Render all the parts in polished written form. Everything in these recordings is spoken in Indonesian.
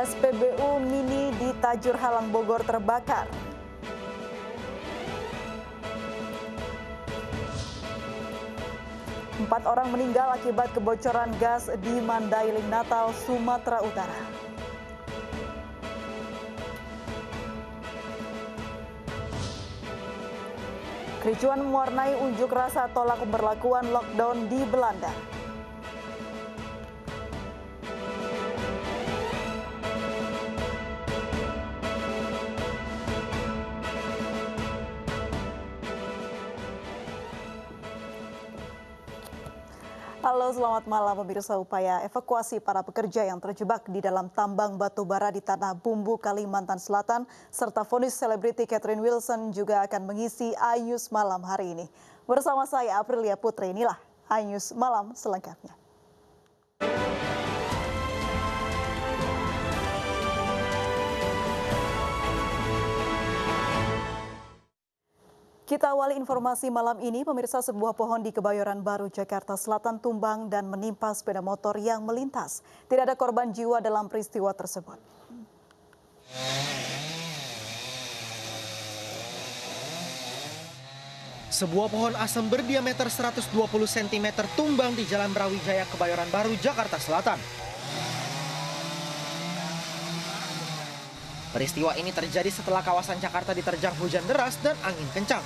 SPBU Mini di Tajur Halang Bogor terbakar. Empat orang meninggal akibat kebocoran gas di Mandailing Natal, Sumatera Utara. Kericuan mewarnai unjuk rasa tolak pemberlakuan lockdown di Belanda. Halo, selamat malam pemirsa. Upaya evakuasi para pekerja yang terjebak di dalam tambang batu bara di Tanah Bumbu, Kalimantan Selatan, serta vonis selebriti Catherine Wilson juga akan mengisi iNews Malam hari ini. Bersama saya Aprilia Putri, inilah iNews Malam selengkapnya. Kita awali informasi malam ini, pemirsa. Sebuah pohon di Kebayoran Baru, Jakarta Selatan tumbang dan menimpa sepeda motor yang melintas. Tidak ada korban jiwa dalam peristiwa tersebut. Sebuah pohon asem berdiameter 120 cm tumbang di Jalan Brawijaya, Kebayoran Baru, Jakarta Selatan. Peristiwa ini terjadi setelah kawasan Jakarta diterjang hujan deras dan angin kencang.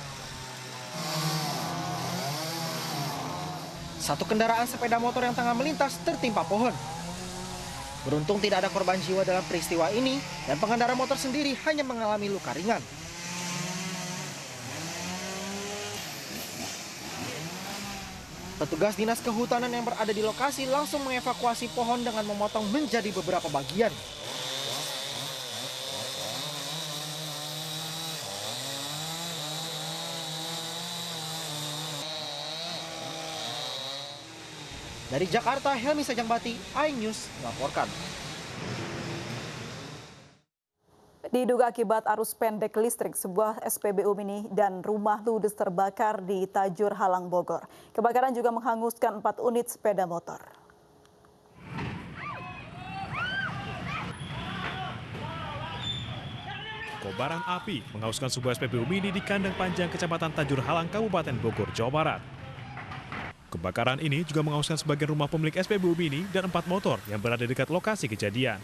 Satu kendaraan sepeda motor yang tengah melintas tertimpa pohon. Beruntung tidak ada korban jiwa dalam peristiwa ini dan pengendara motor sendiri hanya mengalami luka ringan. Petugas Dinas Kehutanan yang berada di lokasi langsung mengevakuasi pohon dengan memotong menjadi beberapa bagian. Dari Jakarta, Helmi Sajangbati, iNews melaporkan. Diduga akibat arus pendek listrik, sebuah SPBU Mini dan rumah ludes terbakar di Tajur Halang Bogor. Kebakaran juga menghanguskan 4 unit sepeda motor. Kobaran api menghanguskan sebuah SPBU Mini di Kandang Panjang, Kecamatan Tajur Halang, Kabupaten Bogor, Jawa Barat. Kebakaran ini juga menghanguskan sebagian rumah pemilik SPBU Mini dan 4 motor yang berada dekat lokasi kejadian.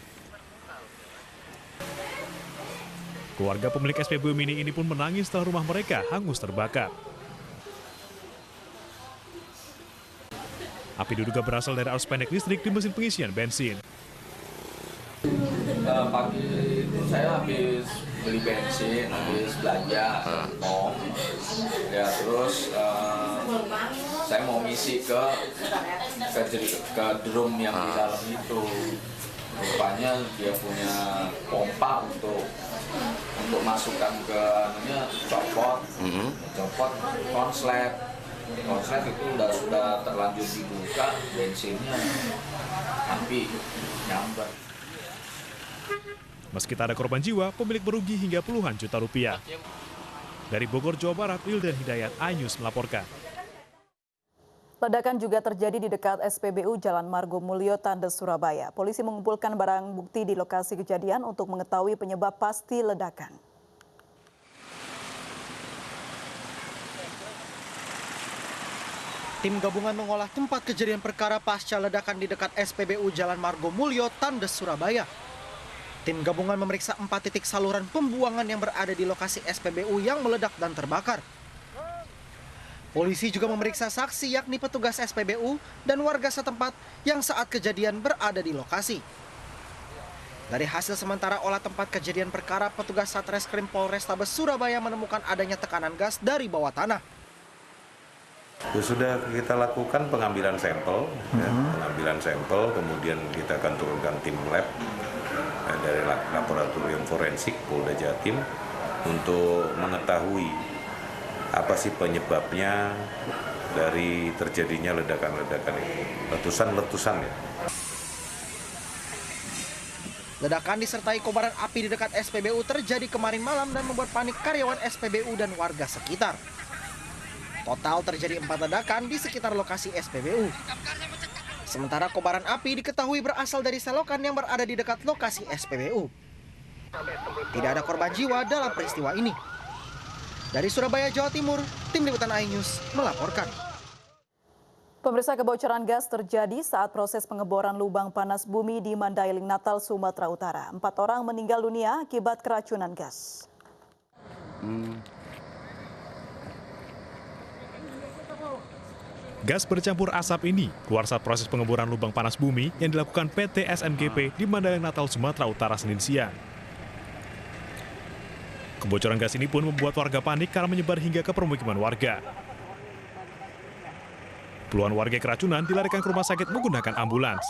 Keluarga pemilik SPBU Mini ini pun menangis setelah rumah mereka hangus terbakar. Api diduga berasal dari arus pendek listrik di mesin pengisian bensin. Pagi itu saya habis beli bensin, habis belanja, ya terus saya mau ngisi ke drum yang di dalam itu. Rupanya dia punya pompa untuk masukkan ke copot konslet itu sudah terlanjur dibuka, bensinnya api nyambar. Meski tak ada korban jiwa, pemilik merugi hingga puluhan juta rupiah. Dari Bogor, Jawa Barat, Wildan Hidayat, iNews melaporkan. Ledakan juga terjadi di dekat SPBU Jalan Margomulyo, Tandes, Surabaya. Polisi mengumpulkan barang bukti di lokasi kejadian untuk mengetahui penyebab pasti ledakan. Tim gabungan mengolah tempat kejadian perkara pasca ledakan di dekat SPBU Jalan Margomulyo, Tandes, Surabaya. Tim gabungan memeriksa 4 titik saluran pembuangan yang berada di lokasi SPBU yang meledak dan terbakar. Polisi juga memeriksa saksi yakni petugas SPBU dan warga setempat yang saat kejadian berada di lokasi. Dari hasil sementara olah tempat kejadian perkara, petugas Satreskrim Polrestabes Surabaya menemukan adanya tekanan gas dari bawah tanah. Sudah kita lakukan pengambilan sampel, kemudian kita akan turunkan tim lab dari laboratorium forensik Polda Jatim untuk mengetahui apa sih penyebabnya dari terjadinya ledakan-ledakan itu, letusan ya. Ledakan disertai kobaran api di dekat SPBU terjadi kemarin malam dan membuat panik karyawan SPBU dan warga sekitar. Total terjadi 4 ledakan di sekitar lokasi SPBU. Sementara kobaran api diketahui berasal dari selokan yang berada di dekat lokasi SPBU. Tidak ada korban jiwa dalam peristiwa ini. Dari Surabaya, Jawa Timur, Tim Liputan iNews melaporkan. Pemirsa, kebocoran gas terjadi saat proses pengeboran lubang panas bumi di Mandailing, Natal, Sumatera Utara. 4 orang meninggal dunia akibat keracunan gas. Gas bercampur asap ini keluar saat proses pengeboran lubang panas bumi yang dilakukan PT SMGP di Mandailing, Natal, Sumatera Utara Senin siang. Kebocoran gas ini pun membuat warga panik karena menyebar hingga ke permukiman warga. Puluhan warga keracunan dilarikan ke rumah sakit menggunakan ambulans.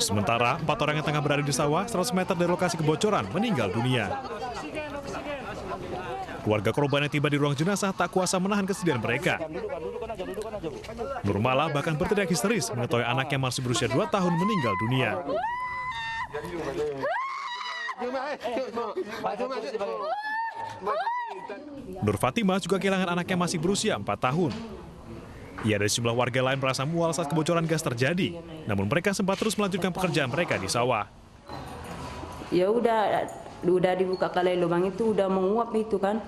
Sementara 4 orang yang tengah berada di sawah 100 meter dari lokasi kebocoran meninggal dunia. Keluarga korban yang tiba di ruang jenazah tak kuasa menahan kesedihan mereka. Nurmala bahkan berteriak histeris mengetahui anak yang masih berusia 2 tahun meninggal dunia. Nur Fatimah juga kehilangan anak yang masih berusia 4 tahun. Ia dan sejumlah warga lain merasa mual saat kebocoran gas terjadi, namun mereka sempat terus melanjutkan pekerjaan mereka di sawah. Ya udah dibuka kali lubang itu udah menguap itu kan,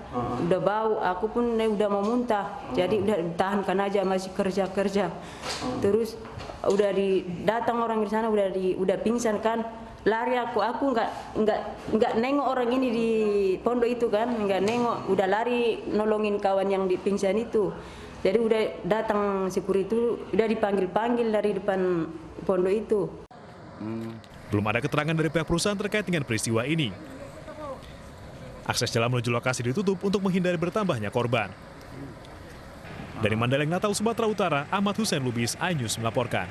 udah bau, aku pun udah mau muntah, jadi udah tahankan aja masih kerja. Terus udah datang orang di sana udah pingsan kan, lari aku nggak nengok orang ini di pondok itu kan, nggak nengok, udah lari nolongin kawan yang di pingsan itu. Jadi udah datang security itu udah dipanggil dari depan pondok itu. Belum ada keterangan dari pihak perusahaan terkait dengan peristiwa ini. Akses jalan menuju lokasi ditutup untuk menghindari bertambahnya korban. Dari Mandailing, Natal, Sumatera Utara, Ahmad Hussein Lubis, iNews melaporkan.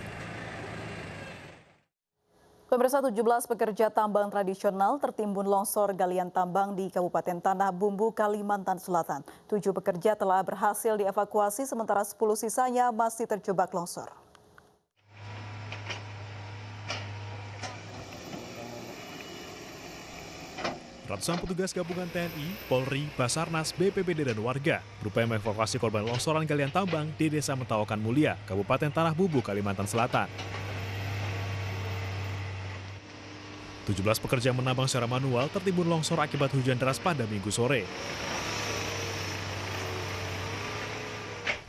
Pemirsa, 17 pekerja tambang tradisional tertimbun longsor galian tambang di Kabupaten Tanah Bumbu, Kalimantan Selatan. 7 pekerja telah berhasil dievakuasi, sementara 10 sisanya masih terjebak longsor. Ratusan petugas gabungan TNI, Polri, Basarnas, BPBD, dan warga berupaya mengevakuasi korban longsoran galian tambang di Desa Mentawakan Mulia, Kabupaten Tanah Bumbu, Kalimantan Selatan. 17 pekerja menambang secara manual tertimbun longsor akibat hujan deras pada Minggu sore.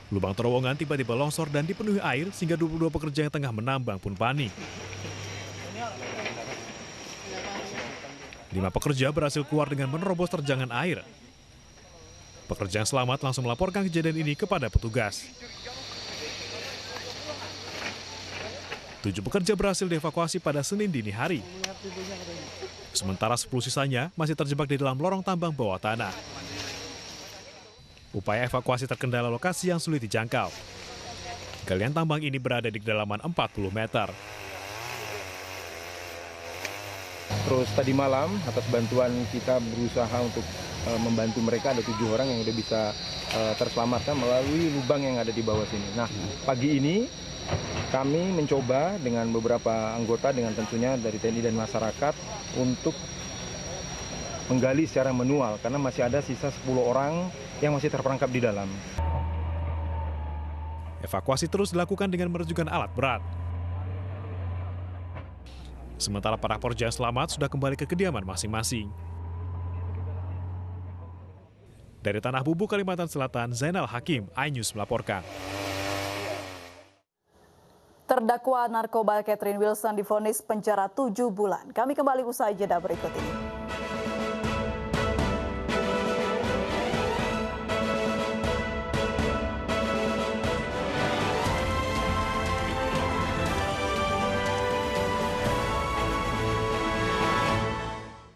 Lubang terowongan tiba-tiba longsor dan dipenuhi air sehingga 22 pekerja yang tengah menambang pun panik. 5 pekerja berhasil keluar dengan menerobos terjangan air. Pekerja yang selamat langsung melaporkan kejadian ini kepada petugas. 7 pekerja berhasil dievakuasi pada Senin dini hari. Sementara 10 sisanya masih terjebak di dalam lorong tambang bawah tanah. Upaya evakuasi terkendala lokasi yang sulit dijangkau. Galian tambang ini berada di kedalaman 40 meter. Terus tadi malam atas bantuan kita berusaha untuk membantu mereka, ada 7 orang yang sudah bisa terselamatkan melalui lubang yang ada di bawah sini. Nah, pagi ini kami mencoba dengan beberapa anggota, dengan tentunya dari TNI dan masyarakat, untuk menggali secara manual karena masih ada sisa 10 orang yang masih terperangkap di dalam. Evakuasi terus dilakukan dengan menerjunkan alat berat. Sementara para pekerja selamat sudah kembali ke kediaman masing-masing. Dari Tanah Bumbu, Kalimantan Selatan, Zainal Hakim, iNews melaporkan. Terdakwa narkoba Catherine Wilson divonis penjara 7 bulan. Kami kembali usai jeda berikut ini.